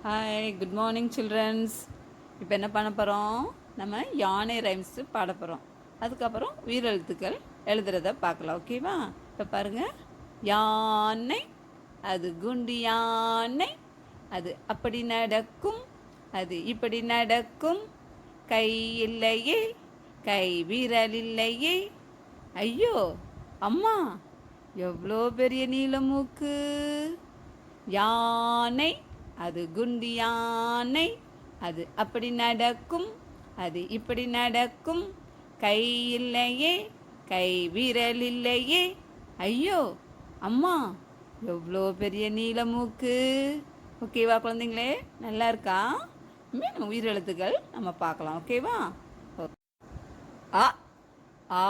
Hi, good morning children's. இப்போ என்ன பண்ண போகிறோம்? நம்ம யானை ரைம்ஸு பாட போகிறோம். அதுக்கப்புறம் உயிரெழுத்துக்கள் எழுதுறத பார்க்கலாம். ஓகேவா? இப்போ பாருங்கள். யானை அது குண்டு யானை, அது அப்படி நடக்கும், அது இப்படி நடக்கும், கை இல்லையே, கை விரல் இல்லையே, ஐயோ அம்மா எவ்வளோ பெரிய நீல மூக்கு. யானை அது குண்டு யானை, அது அப்படி நடக்கும், அது இப்படி நடக்கும், கை இல்லையே, கை விரல் இல்லையே, ஐயோ அம்மா எவ்வளோ பெரிய நீல மூக்கு. ஓகேவா குழந்தைங்களே? நல்லா இருக்கா? நம்ம உயிரெழுத்துக்கள் நம்ம பார்க்கலாம். ஓகேவா? அ ஆ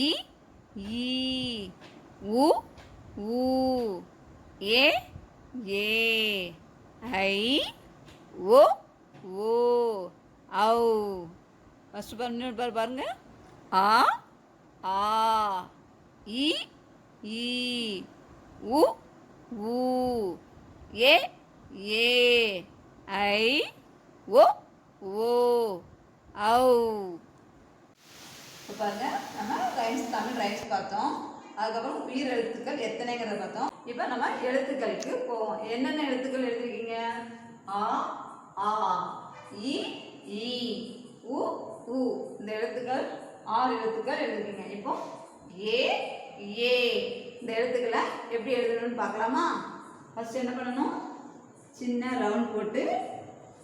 இ ஈ உ ஊ ஏ ஏ ஐ ஓ ஓ ஔ. ஃபஸ்ட்டு பாருங்க. ஆ ஆ இ ஈ உ ஊ ஏ ஏ ஐ ஓ ஓ ஔ. இப்போ பாருங்க, நம்ம தமிழ் ரைம்ஸ் பார்த்தோம். அதுக்கப்புறம் உயிர் எழுத்துக்கள் எத்தனைங்கிறத பார்த்தோம். இப்போ நம்ம எழுத்துக்களுக்கு போவோம். என்னென்ன எழுத்துக்கள் எழுதிருக்கீங்க? ஆ ஆ இ ஈ உ உ. இந்த எழுத்துக்கள் 6 எழுத்துக்கள் எழுதிருக்கீங்க. இப்போ ஏ ஏ. இந்த எழுத்துக்களை எப்படி எழுதணும்னு பார்க்கலாமா? ஃபர்ஸ்ட் என்ன பண்ணணும்? சின்ன ரவுண்ட் போட்டு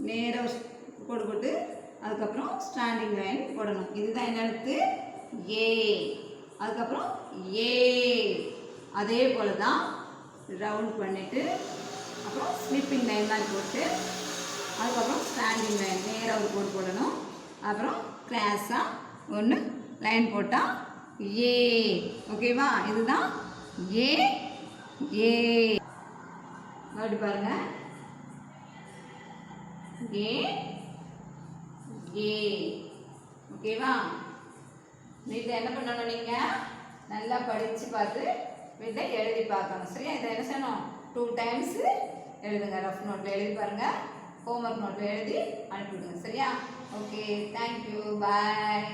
நேராக கோடு போட்டு அதுக்கப்புறம் ஸ்டாண்டிங் லைன் போடணும். இதுதான் என்ன எழுத்து? ஏ. அதுக்கப்புறம் ஏ. அதே போல தான் ரவுண்ட் பண்ணிவிட்டு அப்புறம் ஸ்லிப்பிங் லைன் மாதிரி போட்டு அதுக்கப்புறம் ஸ்டாண்டிங் லைன் நேராக ஒரு கோடு போடணும். அப்புறம் கிராஸாக ஒன்று லைன் போட்டால் ஏ. ஓகேவா? இதுதான் ஏ ஏ. அப்படி பாருங்க. ஏ ஏ. ஓகேவா? வீட்டில் என்ன பண்ணணும்? நீங்கள் நல்லா படித்து பார்த்து வீட்டில் எழுதி பார்க்கணும். சரியா? இதை என்ன செய்யணும்? 2 டைம்ஸ் எழுதுங்க. ரஃப் நோட்டில் எழுதி பாருங்கள். ஹோம்ஒர்க் நோட்டில் எழுதி அனுப்பிவிடுங்க. சரியா? ஓகே, தேங்க்யூ, பாய்.